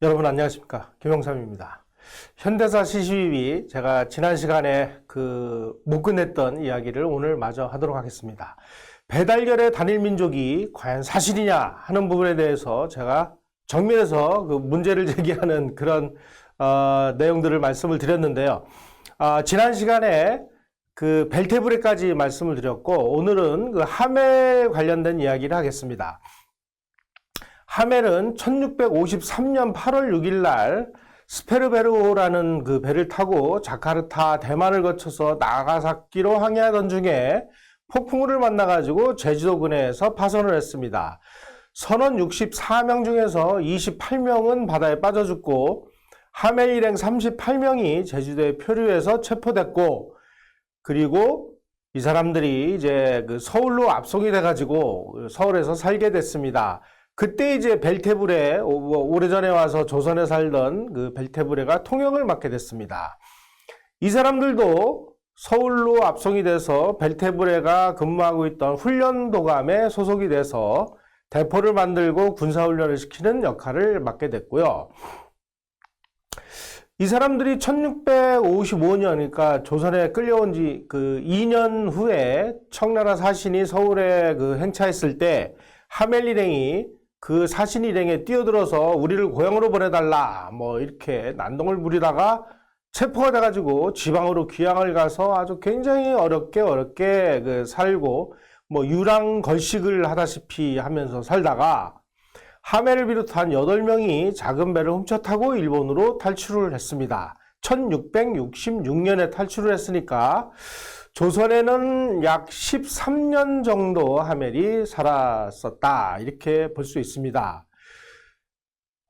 여러분 안녕하십니까, 김영삼입니다. 현대사 시시비비 제가 지난 시간에 못 끝냈던 이야기를 오늘 마저 하도록 하겠습니다. 배달결의 단일민족이 과연 사실이냐 하는 부분에 대해서 제가 정면에서 문제를 제기하는 그런 내용들을 말씀을 드렸는데요. 지난 시간에 벨테브레까지 말씀을 드렸고, 오늘은 하멜 관련된 이야기를 하겠습니다. 하멜은 1653년 8월 6일 날 스페르베르호라는 배를 타고 자카르타, 대만을 거쳐서 나가사키로 항해하던 중에 폭풍우를 만나가지고 제주도 근해에서 파손을 했습니다. 선원 64명 중에서 28명은 바다에 빠져 죽고, 하멜 일행 38명이 제주도에 표류해서 체포됐고, 그리고 이 사람들이 이제 서울로 압송이 돼가지고 서울에서 살게 됐습니다. 그때 이제 벨테브레, 오래전에 와서 조선에 살던 벨테브레가 통역을 맡게 됐습니다. 이 사람들도 서울로 압송이 돼서 벨테브레가 근무하고 있던 훈련도감에 소속이 돼서 대포를 만들고 군사훈련을 시키는 역할을 맡게 됐고요. 이 사람들이 1655년, 그러니까 조선에 끌려온 지 2년 후에 청나라 사신이 서울에 행차했을 때 하멜 일행이 사신 일행에 뛰어들어서 우리를 고향으로 보내달라 이렇게 난동을 부리다가 체포가 돼가지고 지방으로 귀향을 가서 아주 굉장히 어렵게 살고 유랑걸식을 하다시피 하면서 살다가 하멜을 비롯한 8명이 작은 배를 훔쳐 타고 일본으로 탈출을 했습니다. 1666년에 탈출을 했으니까 조선에는 약 13년 정도 하멜이 살았었다, 이렇게 볼 수 있습니다.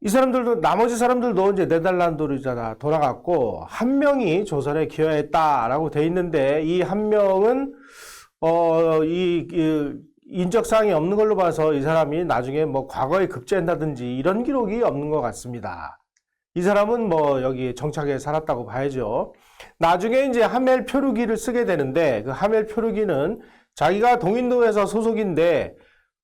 이 사람들도, 나머지 사람들도 이제 네덜란드로 돌아갔고, 한 명이 조선에 기여했다라고 돼 있는데, 이 한 명은 인적사항이 없는 걸로 봐서 이 사람이 나중에 과거에 급제한다든지 이런 기록이 없는 것 같습니다. 이 사람은 여기 정착해 살았다고 봐야죠. 나중에 이제 하멜 표류기를 쓰게 되는데, 그 하멜 표류기는 자기가 동인도에서 소속인데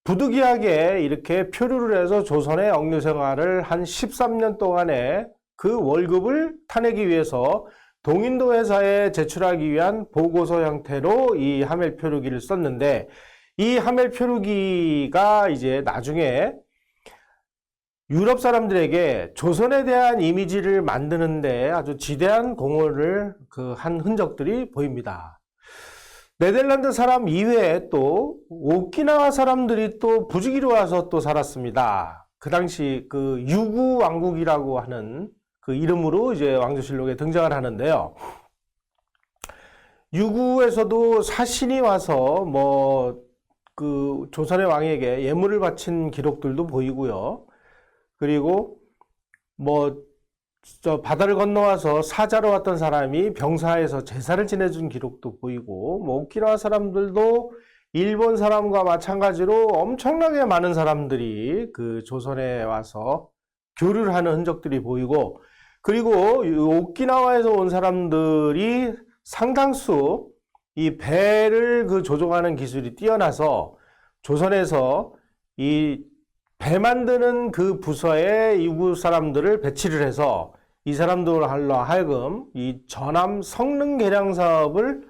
부득이하게 이렇게 표류를 해서 조선의 억류 생활을 한 13년 동안에 그 월급을 타내기 위해서 동인도 회사에 제출하기 위한 보고서 형태로 이 하멜 표류기를 썼는데, 이 하멜 표류기가 이제 나중에 유럽 사람들에게 조선에 대한 이미지를 만드는데 아주 지대한 공헌을 한 흔적들이 보입니다. 네덜란드 사람 이외에 또 오키나와 사람들이 또 부주기로 와서 또 살았습니다. 그 당시 유구 왕국이라고 하는 이름으로 이제 왕조실록에 등장을 하는데요. 유구에서도 사신이 와서 조선의 왕에게 예물을 바친 기록들도 보이고요. 그리고 바다를 건너와서 사자로 왔던 사람이 병사에서 제사를 지내준 기록도 보이고, 오키나와 사람들도 일본 사람과 마찬가지로 엄청나게 많은 사람들이 조선에 와서 교류를 하는 흔적들이 보이고, 그리고 오키나와에서 온 사람들이 상당수 이 배를 조종하는 기술이 뛰어나서 조선에서 이 배 만드는 부서에 유구 사람들을 배치를 해서 이 사람들로 하여금 이 전함 성능 개량 사업을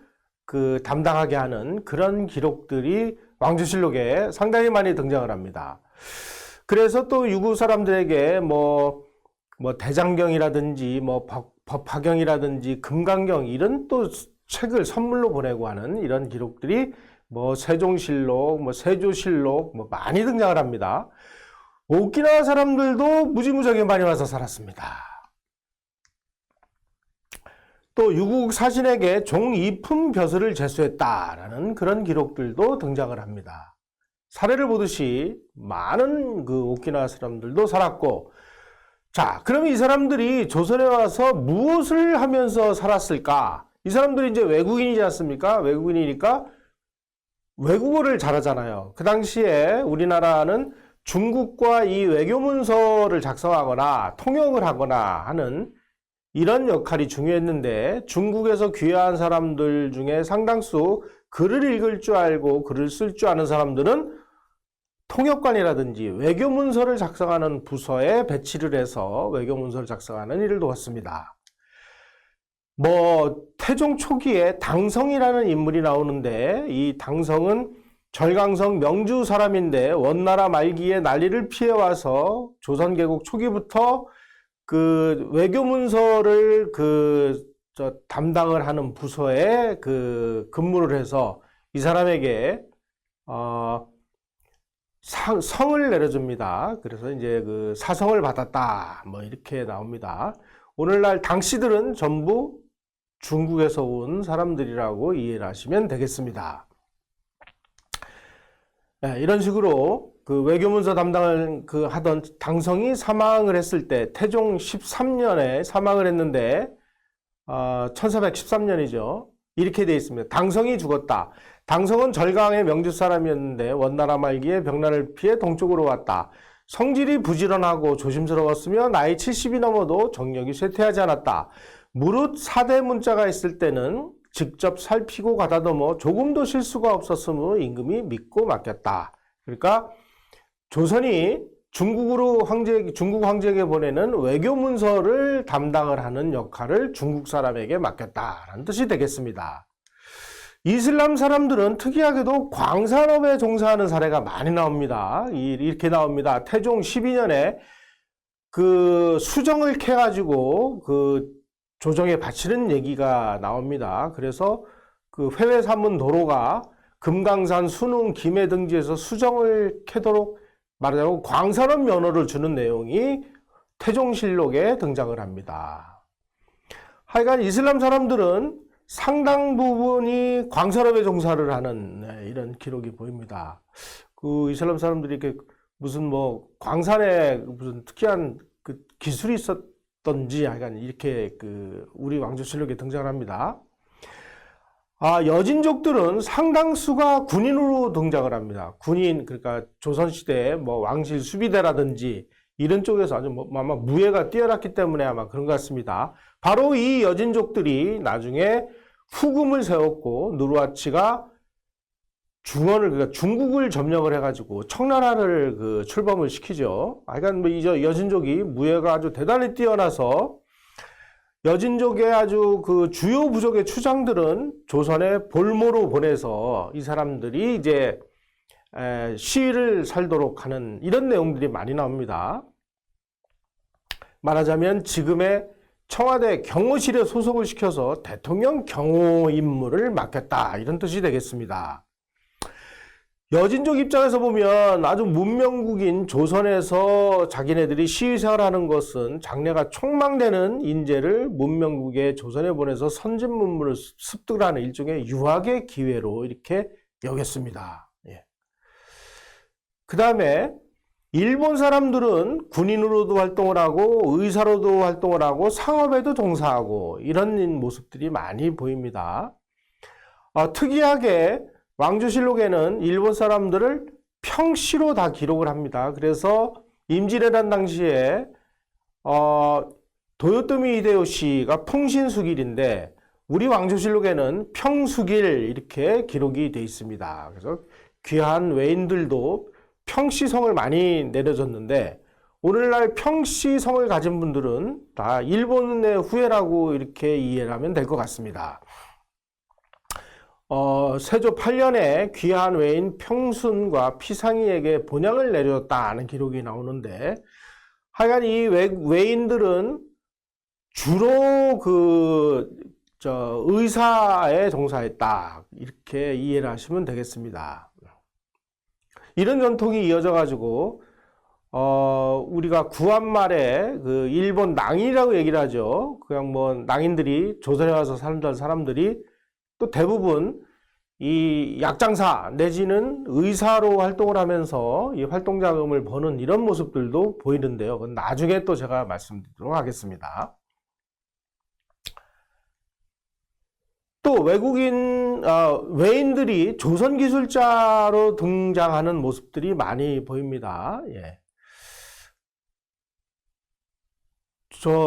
담당하게 하는 그런 기록들이 왕조실록에 상당히 많이 등장을 합니다. 그래서 또 유구 사람들에게 대장경이라든지 법화경이라든지 금강경 이런 또 책을 선물로 보내고 하는 이런 기록들이 세종실록, 세조실록 많이 등장을 합니다. 오키나와 사람들도 무지무지하게 많이 와서 살았습니다. 또 유국 사신에게 종이품 벼슬을 제수했다라는 그런 기록들도 등장을 합니다. 사례를 보듯이 많은 오키나와 사람들도 살았고, 자, 그러면 이 사람들이 조선에 와서 무엇을 하면서 살았을까? 이 사람들이 이제 외국인이지 않습니까? 외국인이니까 외국어를 잘하잖아요. 그 당시에 우리나라는 중국과 이 외교문서를 작성하거나 통역을 하거나 하는 이런 역할이 중요했는데, 중국에서 귀화한 사람들 중에 상당수 글을 읽을 줄 알고 글을 쓸 줄 아는 사람들은 통역관이라든지 외교문서를 작성하는 부서에 배치를 해서 외교문서를 작성하는 일을 도왔습니다. 태종 초기에 당성이라는 인물이 나오는데, 이 당성은 절강성 명주 사람인데 원나라 말기에 난리를 피해와서 조선개국 초기부터 그 외교문서를 담당을 하는 부서에 근무를 해서 이 사람에게 성을 내려줍니다. 그래서 이제 사성을 받았다, 이렇게 나옵니다. 오늘날 당씨들은 전부 중국에서 온 사람들이라고 이해를 하시면 되겠습니다. 네, 이런 식으로 외교문서 담당을 하던 당성이 사망을 했을 때, 태종 13년에 사망을 했는데, 1413년이죠. 이렇게 되어 있습니다. 당성이 죽었다. 당성은 절강의 명주 사람이었는데 원나라 말기에 병난을 피해 동쪽으로 왔다. 성질이 부지런하고 조심스러웠으며 나이 70이 넘어도 정력이 쇠퇴하지 않았다. 무릇 사대 문자가 있을 때는 직접 살피고 가다듬어 조금도 실수가 없었으므로 임금이 믿고 맡겼다. 그러니까 조선이 중국 황제에게 보내는 외교문서를 담당을 하는 역할을 중국 사람에게 맡겼다라는 뜻이 되겠습니다. 이슬람 사람들은 특이하게도 광산업에 종사하는 사례가 많이 나옵니다. 이렇게 나옵니다. 태종 12년에 수정을 캐가지고 조정에 바치는 얘기가 나옵니다. 그래서 회외산문 도로가 금강산, 순웅, 김해 등지에서 수정을 캐도록 말하자면 광산업 면허를 주는 내용이 태종실록에 등장을 합니다. 하여간 이슬람 사람들은 상당 부분이 광산업에 종사를 하는 이런 기록이 보입니다. 이슬람 사람들이 이렇게 무슨 광산에 무슨 특이한 기술이 있었던지 하여간 이렇게 우리 왕조실록에 등장을 합니다. 여진족들은 상당수가 군인으로 등장을 합니다. 군인, 그러니까 조선시대에 왕실 수비대라든지 이런 쪽에서 아주 아마 무예가 뛰어났기 때문에 아마 그런 것 같습니다. 바로 이 여진족들이 나중에 후금을 세웠고 누르하치가 그러니까 중국을 점령을 해가지고 청나라를 출범을 시키죠. 하여간 이 여진족이 무예가 아주 대단히 뛰어나서 여진족의 아주 주요 부족의 추장들은 조선에 볼모로 보내서 이 사람들이 이제 시위를 살도록 하는 이런 내용들이 많이 나옵니다. 말하자면 지금의 청와대 경호실에 소속을 시켜서 대통령 경호 임무를 맡겼다, 이런 뜻이 되겠습니다. 여진족 입장에서 보면 아주 문명국인 조선에서 자기네들이 시위 생활하는 것은 장래가 촉망되는 인재를 문명국의 조선에 보내서 선진 문물을 습득하는 일종의 유학의 기회로 이렇게 여겼습니다. 그 다음에 일본 사람들은 군인으로도 활동을 하고 의사로도 활동을 하고 상업에도 종사하고 이런 모습들이 많이 보입니다. 특이하게 왕조실록에는 일본 사람들을 평시로 다 기록을 합니다. 그래서 임진왜란 당시에 도요토미 히데요시가 풍신수길인데 우리 왕조실록에는 평수길 이렇게 기록이 되어 있습니다. 그래서 귀한 외인들도 평시성을 많이 내려줬는데 오늘날 평시성을 가진 분들은 다 일본의 후예라고 이렇게 이해를 하면 될 것 같습니다. 세조 8년에 귀한 외인 평순과 피상이에게 본향을 내려줬다는 기록이 나오는데 하여간 이 외인들은 주로 의사에 종사했다, 이렇게 이해를 하시면 되겠습니다. 이런 전통이 이어져 가지고 우리가 구한말에 일본 낭인이라고 얘기를 하죠. 그냥 낭인들이 조선에 와서 살던 사람들이 또 대부분 이 약장사 내지는 의사로 활동을 하면서 이 활동 자금을 버는 이런 모습들도 보이는데요. 그건 나중에 또 제가 말씀드리도록 하겠습니다. 또 외인들이 조선기술자로 등장하는 모습들이 많이 보입니다.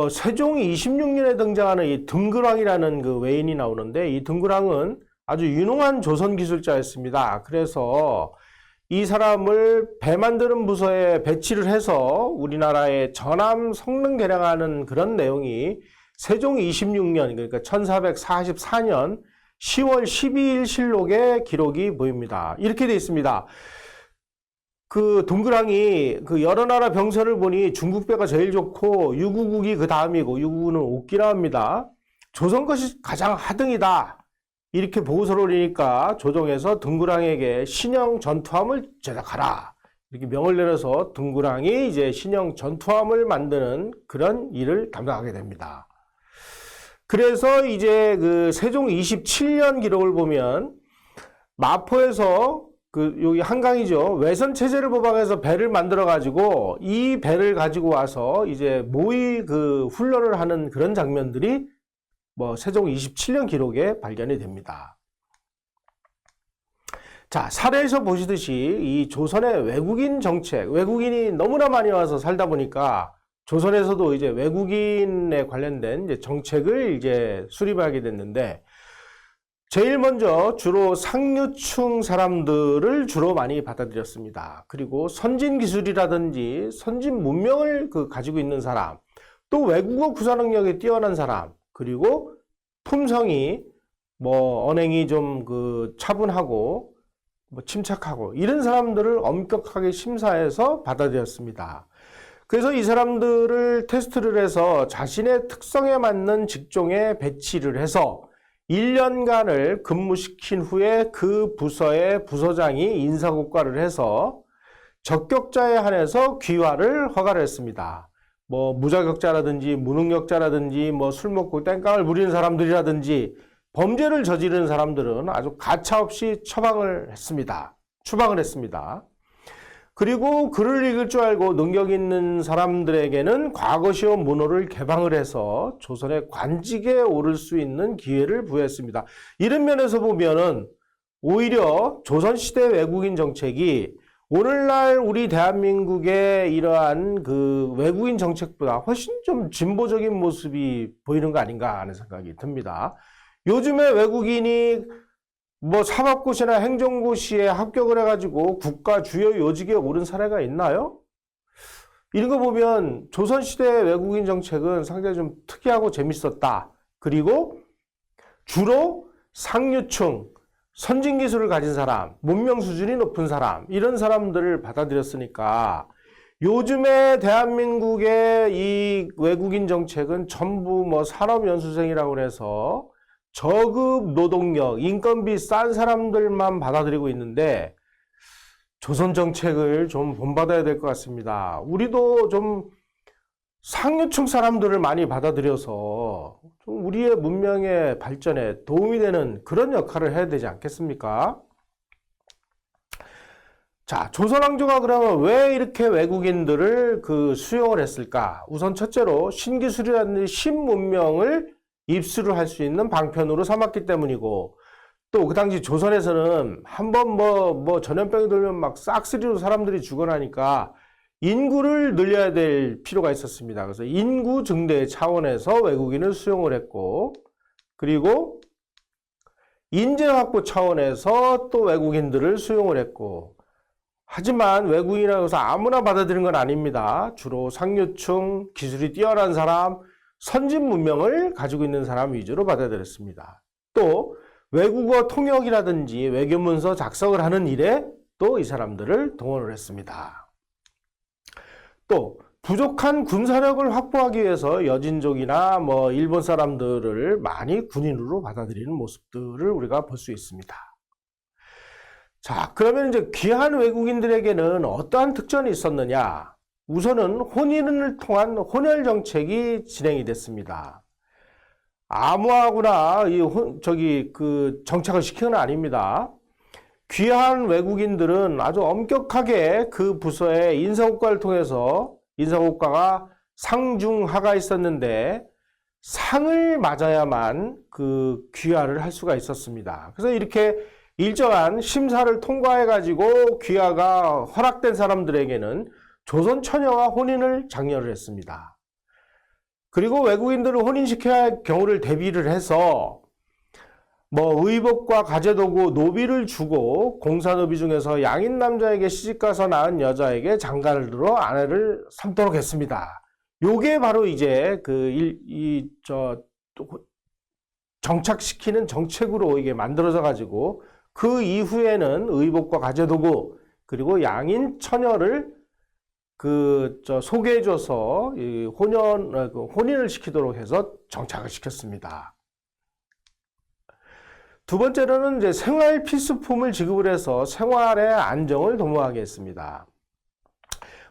세종 26년에 등장하는 이 등글왕이라는 외인이 나오는데 이 등글왕은 아주 유능한 조선기술자였습니다. 그래서 이 사람을 배 만드는 부서에 배치를 해서 우리나라의 전함 성능 개량하는 그런 내용이 세종 26년, 그러니까 1444년 10월 12일 실록에 기록이 보입니다. 이렇게 되어 있습니다. 그 동그랑이 그 여러 나라 병선을 보니 중국 배가 제일 좋고 유구국이 그 다음이고 유구국은 오키나와입니다. 조선 것이 가장 하등이다. 이렇게 보고서를 올리니까 조정에서 등구랑에게 신형 전투함을 제작하라. 이렇게 명을 내려서 등구랑이 이제 신형 전투함을 만드는 그런 일을 담당하게 됩니다. 그래서 이제 그 세종 27년 기록을 보면 마포에서 그 여기 한강이죠. 외선 체제를 보강해서 배를 만들어 가지고 이 배를 가지고 와서 이제 모의 그 훈련을 하는 그런 장면들이 뭐 세종 27년 기록에 발견이 됩니다. 자, 사례에서 보시듯이 이 조선의 외국인 정책, 외국인이 너무나 많이 와서 살다 보니까 조선에서도 이제 외국인에 관련된 이제 정책을 이제 수립하게 됐는데, 제일 먼저 주로 상류층 사람들을 주로 많이 받아들였습니다. 그리고 선진 기술이라든지 선진 문명을 가지고 있는 사람, 또 외국어 구사 능력이 뛰어난 사람, 그리고 품성이 뭐 언행이 좀 차분하고 뭐 침착하고 이런 사람들을 엄격하게 심사해서 받아들였습니다. 그래서 이 사람들을 테스트를 해서 자신의 특성에 맞는 직종에 배치를 해서 1년간을 근무시킨 후에 그 부서의 부서장이 인사고과를 해서 적격자에 한해서 귀화를 허가를 했습니다. 뭐 무자격자라든지 무능력자라든지 뭐 술 먹고 땡깡을 부리는 사람들이라든지 범죄를 저지르는 사람들은 아주 가차없이 추방을 했습니다. 그리고 글을 읽을 줄 알고 능력 있는 사람들에게는 과거 시험 문호를 개방을 해서 조선의 관직에 오를 수 있는 기회를 부여했습니다. 이런 면에서 보면은 오히려 조선시대 외국인 정책이 오늘날 우리 대한민국의 이러한 그 외국인 정책보다 훨씬 좀 진보적인 모습이 보이는 거 아닌가 하는 생각이 듭니다. 요즘에 외국인이 뭐 사법고시나 행정고시에 합격을 해가지고 국가 주요 요직에 오른 사례가 있나요? 이런 거 보면 조선시대 외국인 정책은 상당히 좀 특이하고 재밌었다. 그리고 주로 상류층, 선진기술을 가진 사람, 문명 수준이 높은 사람, 이런 사람들을 받아들였으니까 요즘에 대한민국의 이 외국인 정책은 전부 뭐 산업연수생이라고 해서 저급 노동력, 인건비 싼 사람들만 받아들이고 있는데 조선 정책을 좀 본받아야 될 것 같습니다. 우리도 좀 상류층 사람들을 많이 받아들여서 좀 우리의 문명의 발전에 도움이 되는 그런 역할을 해야 되지 않겠습니까? 자, 조선왕조가 그러면 왜 이렇게 외국인들을 수용을 했을까? 우선 첫째로 신기술이라는 신문명을 입수를 할 수 있는 방편으로 삼았기 때문이고, 또 그 당시 조선에서는 한번 전염병이 돌면 막 싹쓸이로 사람들이 죽어나니까 인구를 늘려야 될 필요가 있었습니다. 그래서 인구 증대 차원에서 외국인을 수용을 했고, 그리고 인재 확보 차원에서 또 외국인들을 수용을 했고, 하지만 외국인이라고 해서 아무나 받아들이는 건 아닙니다. 주로 상류층, 기술이 뛰어난 사람, 선진 문명을 가지고 있는 사람 위주로 받아들였습니다. 또 외국어 통역이라든지 외교문서 작성을 하는 일에 또 이 사람들을 동원을 했습니다. 또 부족한 군사력을 확보하기 위해서 여진족이나 뭐 일본 사람들을 많이 군인으로 받아들이는 모습들을 우리가 볼 수 있습니다. 자, 그러면 이제 귀한 외국인들에게는 어떠한 특전이 있었느냐? 우선은 혼인을 통한 혼혈 정책이 진행이 됐습니다. 아무하고나 정착을 시키는 건 아닙니다. 귀한 외국인들은 아주 엄격하게 그 부서의 인사고과를 통해서 인사고과가 상중하가 있었는데 상을 맞아야만 귀화를 할 수가 있었습니다. 그래서 이렇게 일정한 심사를 통과해 가지고 귀화가 허락된 사람들에게는 조선 처녀와 혼인을 장려를 했습니다. 그리고 외국인들을 혼인시켜야 할 경우를 대비를 해서 뭐 의복과 가재도구, 노비를 주고 공사노비 중에서 양인 남자에게 시집가서 낳은 여자에게 장가를 들어 아내를 삼도록 했습니다. 요게 바로 이제 정착시키는 정책으로 이게 만들어져 가지고 그 이후에는 의복과 가재도구 그리고 양인 처녀를 소개해줘서 혼인을 시키도록 해서 정착을 시켰습니다. 두 번째로는 이제 생활 필수품을 지급을 해서 생활의 안정을 도모하게 했습니다.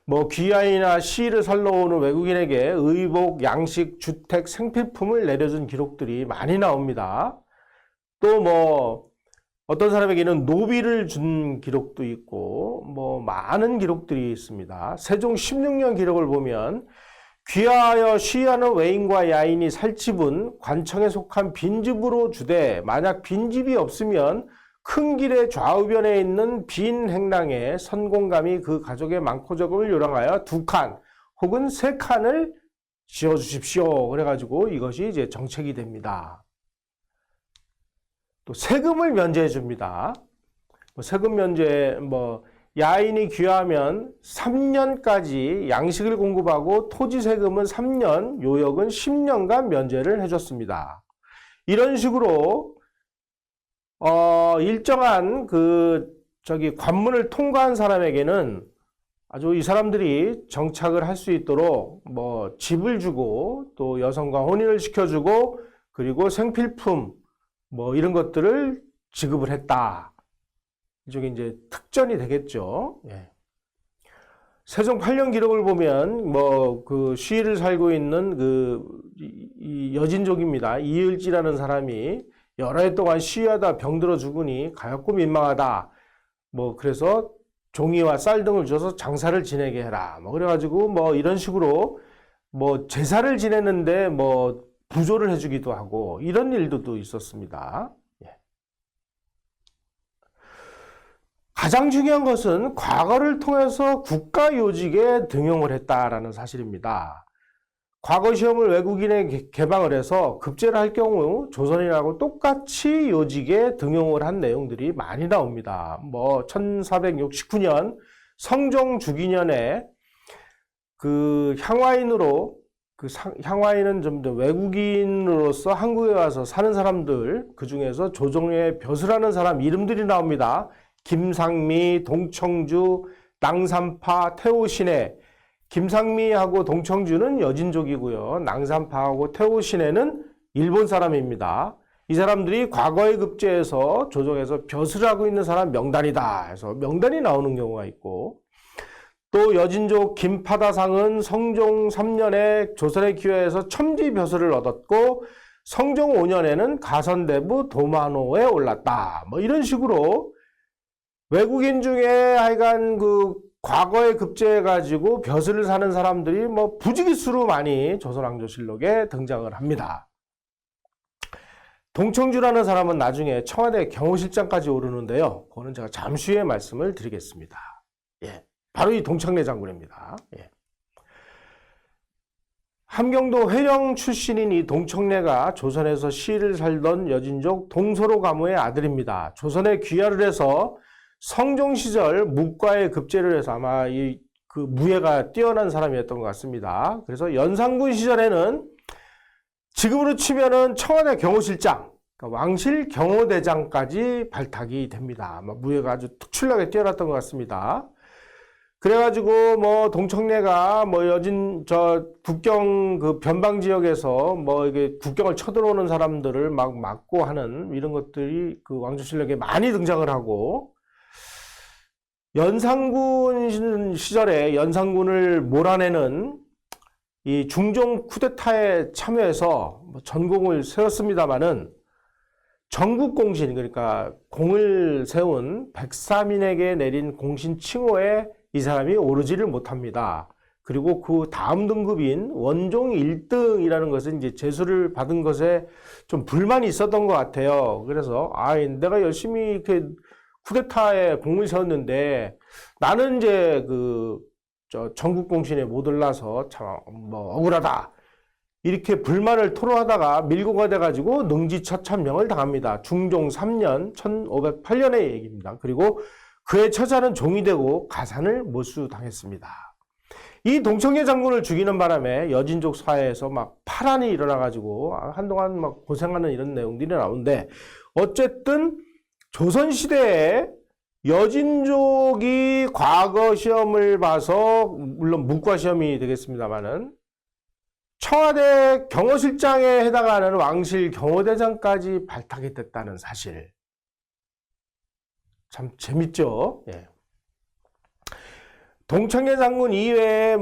뭐 귀하이나 시를 살러 오는 외국인에게 의복, 양식, 주택, 생필품을 내려준 기록들이 많이 나옵니다. 또 뭐 어떤 사람에게는 노비를 준 기록도 있고 뭐 많은 기록들이 있습니다. 세종 16년 기록을 보면 귀하여 시하는 외인과 야인이 살 집은 관청에 속한 빈집으로 주되 만약 빈집이 없으면 큰 길의 좌우변에 있는 빈 행랑에 선공감이 그 가족의 많고 적음을 요랑하여 2칸 혹은 3칸을 지어주십시오. 그래가지고 이것이 이제 정책이 됩니다. 또 세금을 면제해 줍니다. 세금 면제, 야인이 귀하면 3년까지 양식을 공급하고 토지 세금은 3년, 요역은 10년간 면제를 해줬습니다. 이런 식으로 일정한 관문을 통과한 사람에게는 아주 이 사람들이 정착을 할 수 있도록 집을 주고 또 여성과 혼인을 시켜주고 그리고 생필품 이런 것들을 지급을 했다. 이쪽에 이제 특전이 되겠죠. 예. 세종 8년 기록을 보면 시를 살고 있는 이 여진족입니다. 이을지라는 사람이 여러 해 동안 시위하다 병들어 죽으니 가엾고 민망하다. 그래서 종이와 쌀 등을 줘서 장사를 지내게 해라. 그래가지고 이런 식으로 제사를 지냈는데 부조를 해주기도 하고 이런 일도 있었습니다. 예. 가장 중요한 것은 과거를 통해서 국가요직에 등용을 했다라는 사실입니다. 과거 시험을 외국인에 개방을 해서 급제를 할 경우 조선인하고 똑같이 요직에 등용을 한 내용들이 많이 나옵니다. 1469년 성종 주기년에 향화인은 좀 더 외국인으로서 한국에 와서 사는 사람들, 그 중에서 조정의 벼슬하는 사람 이름들이 나옵니다. 김상미, 동청주, 낭산파, 태오신해. 김상미하고 동청주는 여진족이고요. 낭산파하고 태오신해는 일본 사람입니다. 이 사람들이 과거의 급제에서 조정에서 벼슬하고 있는 사람 명단이다 해서 명단이 나오는 경우가 있고, 또 여진족 김파다상은 성종 3년에 조선의 기회에서 첨지 벼슬을 얻었고 성종 5년에는 가선대부 도만호에 올랐다. 이런 식으로 외국인 중에 하여간 과거에 급제해가지고 벼슬을 사는 사람들이 부지기수로 많이 조선왕조실록에 등장을 합니다. 동청주라는 사람은 나중에 청와대 경호실장까지 오르는데요. 그거는 제가 잠시 후에 말씀을 드리겠습니다. 예. 바로 이 동청래 장군입니다. 예. 함경도 회령 출신인 이 동청래가 조선에서 시를 살던 여진족 동서로 가무의 아들입니다. 조선에 귀화를 해서 성종 시절 묵과에 급제를 해서 아마 무예가 뛰어난 사람이었던 것 같습니다. 그래서 연산군 시절에는 지금으로 치면은 청와대 경호실장, 그러니까 왕실 경호대장까지 발탁이 됩니다. 아마 무예가 아주 특출나게 뛰어났던 것 같습니다. 그래가지고 동청래가 국경 변방 지역에서 이게 국경을 쳐들어오는 사람들을 막 막고 하는 이런 것들이 왕조실록에 많이 등장을 하고, 연산군 시절에 연산군을 몰아내는 이 중종 쿠데타에 참여해서 전공을 세웠습니다마는 전국 공신, 그러니까 공을 세운 백사민에게 내린 공신 칭호에 이 사람이 오르지를 못합니다. 그리고 그 다음 등급인 원종 1등이라는 것은 이제 제수를 받은 것에 좀 불만이 있었던 것 같아요. 그래서 내가 열심히 이렇게 쿠데타에 공을 세웠는데 나는 이제 전국 공신에 못 올라서 참 억울하다. 이렇게 불만을 토로하다가 밀고가 돼가지고 능지처참령을 당합니다. 중종 3년 1508년의 얘기입니다. 그리고 그의 처자는 종이 되고 가산을 몰수당했습니다. 이 동청계 장군을 죽이는 바람에 여진족 사회에서 막 파란이 일어나가지고 한동안 막 고생하는 이런 내용들이 나오는데, 어쨌든 조선시대에 여진족이 과거 시험을 봐서, 물론 문과 시험이 되겠습니다만은, 청와대 경호실장에 해당하는 왕실 경호대장까지 발탁이 됐다는 사실. 참 재밌죠? 예. 동청계 장군 이외에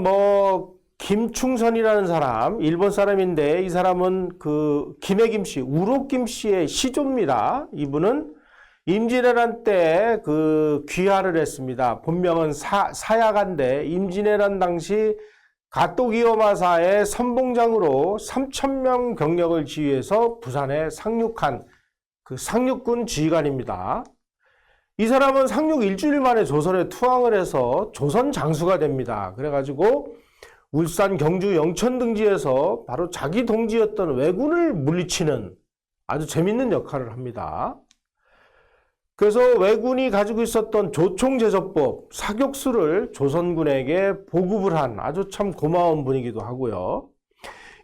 김충선이라는 사람, 일본 사람인데, 이 사람은 김해김 씨, 우록김 씨의 시조입니다. 이분은 임진왜란 때 귀화를 했습니다. 본명은 사야간데, 임진왜란 당시 가토기요마사의 선봉장으로 3,000명 병력을 지휘해서 부산에 상륙한 상륙군 지휘관입니다. 이 사람은 상륙 일주일 만에 조선에 투항을 해서 조선 장수가 됩니다. 그래가지고 울산, 경주, 영천 등지에서 바로 자기 동지였던 왜군을 물리치는 아주 재밌는 역할을 합니다. 그래서 왜군이 가지고 있었던 조총제조법, 사격수를 조선군에게 보급을 한 아주 참 고마운 분이기도 하고요.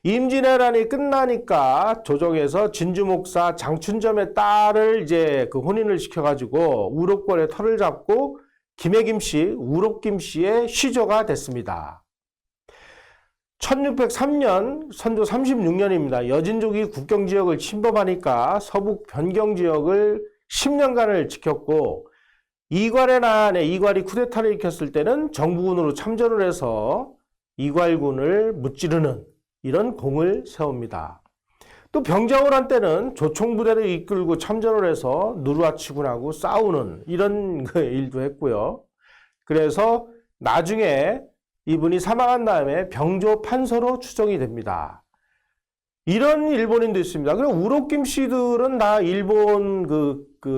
임진왜란이 끝나니까 조정에서 진주목사 장춘점의 딸을 이제 혼인을 시켜가지고 우록벌의 털을 잡고 김해김 씨, 우록김 씨의 시조가 됐습니다. 1603년, 선조 36년입니다. 여진족이 국경지역을 침범하니까 서북 변경지역을 10년간을 지켰고, 이괄의 난에 이괄이 쿠데타를 일으켰을 때는 정부군으로 참전을 해서 이괄군을 무찌르는 이런 공을 세웁니다. 또 병자호란 한 때는 조총부대를 이끌고 참전을 해서 누르하치군하고 싸우는 이런 일도 했고요. 그래서 나중에 이분이 사망한 다음에 병조 판서로 추정이 됩니다. 이런 일본인도 있습니다. 그리고 우록김 씨들은 다 일본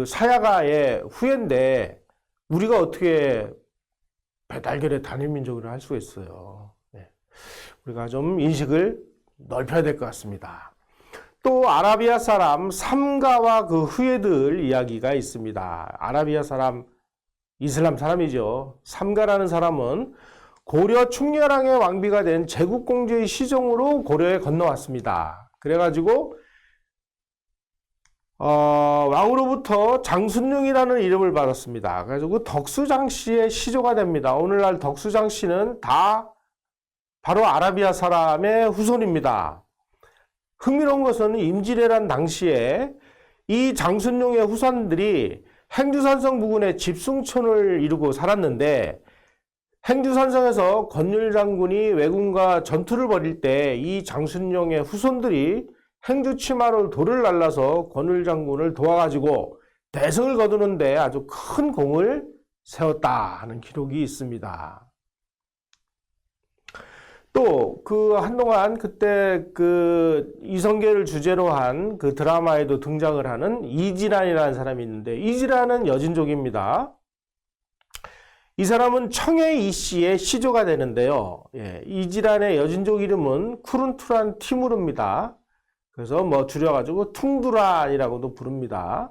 사야가의 후예인데, 우리가 어떻게 배달결의 단일민족을 할 수가 있어요. 네. 우리가 좀 인식을 넓혀야 될 것 같습니다. 또 아라비아 사람 삼가와 그 후예들 이야기가 있습니다. 아라비아 사람, 이슬람 사람이죠. 삼가라는 사람은 고려 충렬왕의 왕비가 된 제국공주의 시종으로 고려에 건너왔습니다. 그래가지고 왕으로부터 장순룡이라는 이름을 받았습니다. 그래서 덕수장 씨의 시조가 됩니다. 오늘날 덕수장 씨는 다 바로 아라비아 사람의 후손입니다. 흥미로운 것은 임진왜란 당시에 이 장순룡의 후손들이 행주산성 부근에 집승촌을 이루고 살았는데, 행주산성에서 권율 장군이 왜군과 전투를 벌일 때 이 장순룡의 후손들이 행주 치마로 돌을 날라서 권율 장군을 도와가지고 대승을 거두는데 아주 큰 공을 세웠다 하는 기록이 있습니다. 또 한동안 그때 이성계를 주제로 한 드라마에도 등장을 하는 이지란이라는 사람이 있는데, 이지란은 여진족입니다. 이 사람은 청해 이씨의 시조가 되는데요. 예, 이지란의 여진족 이름은 쿠룬투란 티무르입니다. 그래서 줄여가지고 퉁두란이라고도 부릅니다.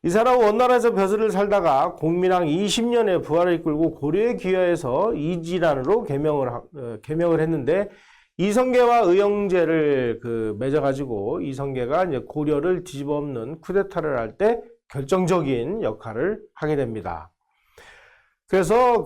이 사람은 원나라에서 벼슬을 살다가 공민왕 20년에 부하를 이끌고 고려에 귀화해서 이지란으로 개명을 했는데, 이성계와 의형제를 맺어가지고 이성계가 이제 고려를 뒤집어엎는 쿠데타를 할 때 결정적인 역할을 하게 됩니다. 그래서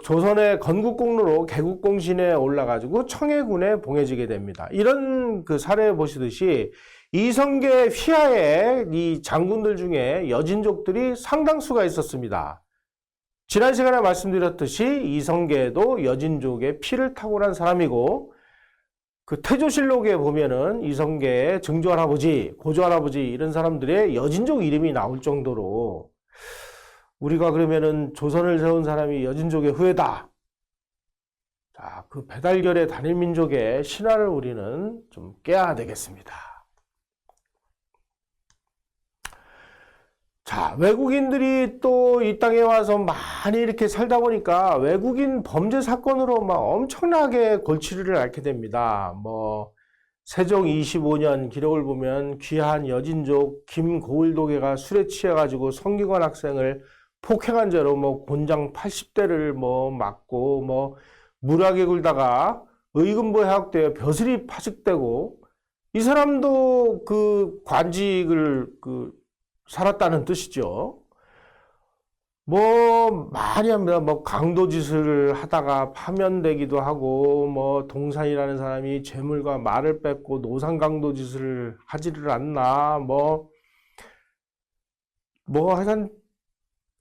조선의 건국공로로 개국공신에 올라가지고 청해군에 봉해지게 됩니다. 이런 사례 보시듯이 이성계 휘하에 이 장군들 중에 여진족들이 상당수가 있었습니다. 지난 시간에 말씀드렸듯이 이성계도 여진족의 피를 타고난 사람이고, 태조실록에 보면은 이성계의 증조할아버지, 고조할아버지 이런 사람들의 여진족 이름이 나올 정도로, 우리가 그러면은 조선을 세운 사람이 여진족의 후예다. 자, 배달결의 단일민족의 신화를 우리는 좀 깨야 되겠습니다. 자, 외국인들이 또 이 땅에 와서 많이 이렇게 살다 보니까 외국인 범죄 사건으로 막 엄청나게 골치를 앓게 됩니다. 세종 25년 기록을 보면 귀한 여진족 김고을도계가 술에 취해가지고 성기관 학생을 폭행한 죄로 뭐 곤장 80대를 뭐 맞고 뭐 물하게 굴다가 의금부 해학되어 벼슬이 파직되고, 이 사람도 그 관직을 살았다는 뜻이죠. 뭐 많이 합니다. 뭐 강도짓을 하다가 파면되기도 하고, 뭐 동산이라는 사람이 재물과 말을 뺏고 노상강도짓을 하지를 않나, 뭐 하여간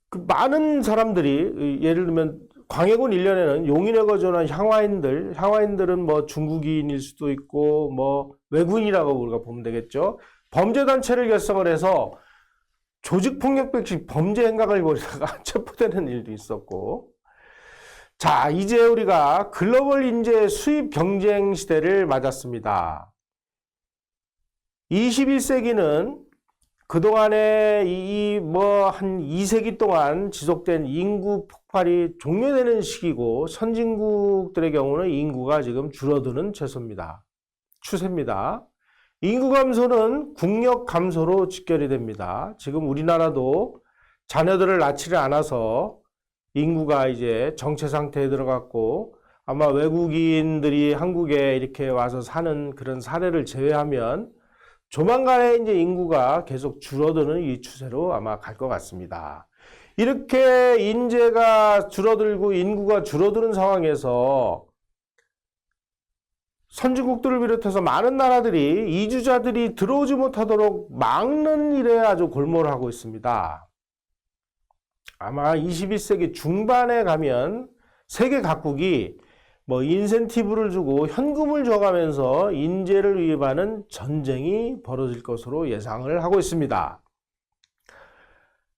그 많은 사람들이, 예를 들면 광해군 1년에는 용인에 거주한 향화인들은 뭐 중국인일 수도 있고 뭐 외국인이라고 우리가 보면 되겠죠. 범죄단체를 결성을 해서 조직폭력배식 범죄 행각을 벌이다가 체포되는 일도 있었고. 자, 이제 우리가 글로벌 인재 수입 경쟁 시대를 맞았습니다. 21세기는 그동안에 한 2세기 동안 지속된 인구 폭발이 종료되는 시기고, 선진국들의 경우는 인구가 지금 줄어드는 추세입니다. 인구 감소는 국력 감소로 직결이 됩니다. 지금 우리나라도 자녀들을 낳지를 않아서 인구가 이제 정체 상태에 들어갔고, 아마 외국인들이 한국에 이렇게 와서 사는 그런 사례를 제외하면 조만간에 이제 인구가 계속 줄어드는 이 추세로 아마 갈 것 같습니다. 이렇게 인재가 줄어들고 인구가 줄어드는 상황에서 선진국들을 비롯해서 많은 나라들이 이주자들이 들어오지 못하도록 막는 일에 아주 골몰을 하고 있습니다. 아마 21세기 중반에 가면 세계 각국이 뭐 인센티브를 주고 현금을 줘가면서 인재를 위협하는 전쟁이 벌어질 것으로 예상을 하고 있습니다.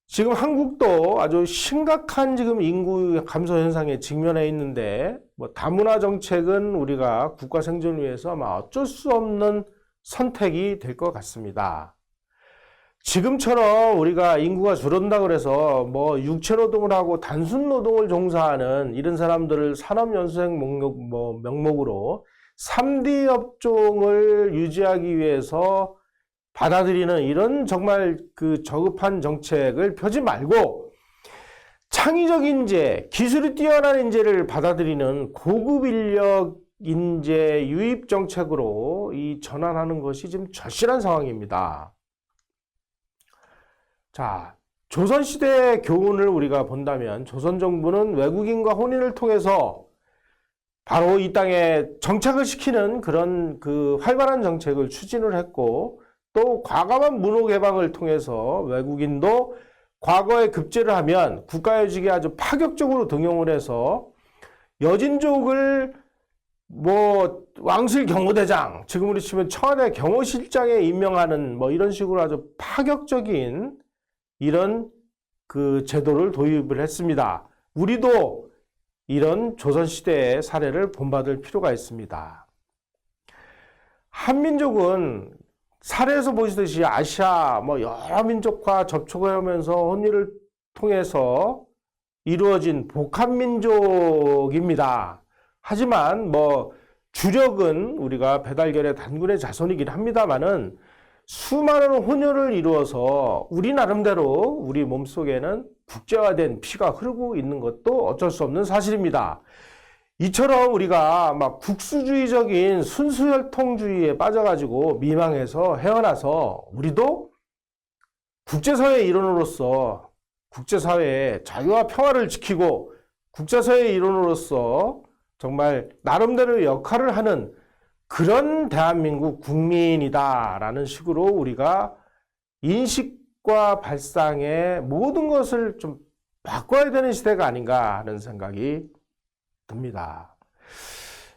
지금 한국도 아주 심각한 지금 인구 감소 현상에 직면해 있는데, 뭐 다문화 정책은 우리가 국가 생존을 위해서 아마 어쩔 수 없는 선택이 될 것 같습니다. 지금처럼 우리가 인구가 줄어든다 그래서 뭐 육체 노동을 하고 단순 노동을 종사하는 이런 사람들을 산업연수생 명목으로 3D 업종을 유지하기 위해서 받아들이는 이런 정말 그 저급한 정책을 펴지 말고, 창의적 인재, 기술이 뛰어난 인재를 받아들이는 고급 인력 인재 유입 정책으로 이 전환하는 것이 지금 절실한 상황입니다. 자, 조선시대의 교훈을 우리가 본다면 조선 정부는 외국인과 혼인을 통해서 바로 이 땅에 정착을 시키는 그런 그 활발한 정책을 추진을 했고, 또 과감한 문호 개방을 통해서 외국인도 과거에 급제를 하면 국가요직에 아주 파격적으로 등용을 해서 여진족을 뭐 왕실 경호대장, 지금으로 치면 청와대 경호실장에 임명하는 뭐 이런 식으로 아주 파격적인 이런 그 제도를 도입을 했습니다. 우리도 이런 조선시대의 사례를 본받을 필요가 있습니다. 한민족은 사례에서 보시듯이 아시아 뭐 여러 민족과 접촉을 하면서 혼인을 통해서 이루어진 복합민족입니다. 하지만 뭐 주력은 우리가 배달결의 단군의 자손이긴 합니다만은 수많은 혼혈을 이루어서 우리 나름대로 우리 몸속에는 국제화된 피가 흐르고 있는 것도 어쩔 수 없는 사실입니다. 이처럼 우리가 막 국수주의적인 순수혈통주의에 빠져가지고 미망해서 헤어나서 우리도 국제사회의 일원으로서 국제사회의 자유와 평화를 지키고 국제사회의 일원으로서 정말 나름대로 역할을 하는 그런 대한민국 국민이다라는 식으로 우리가 인식과 발상의 모든 것을 좀 바꿔야 되는 시대가 아닌가 하는 생각이 듭니다.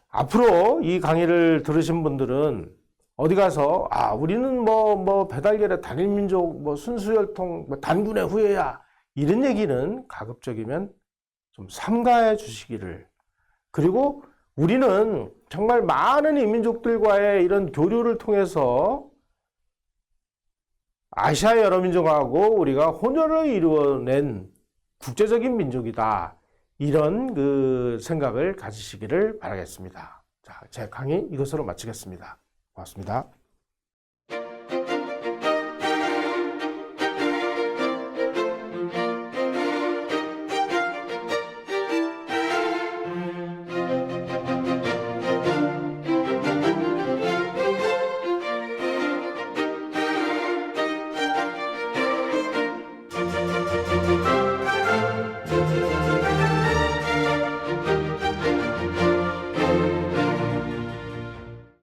앞으로 이 강의를 들으신 분들은 어디 가서 우리는 뭐 배달결의 단일민족, 뭐 순수혈통, 뭐 단군의 후예야, 이런 얘기는 가급적이면 좀 삼가해 주시기를, 그리고 우리는 정말 많은 인민족들과의 이런 교류를 통해서 아시아의 여러 민족하고 우리가 혼혈을 이루어낸 국제적인 민족이다, 이런 그 생각을 가지시기를 바라겠습니다. 자, 제 강의 이것으로 마치겠습니다. 고맙습니다. 고맙습니다.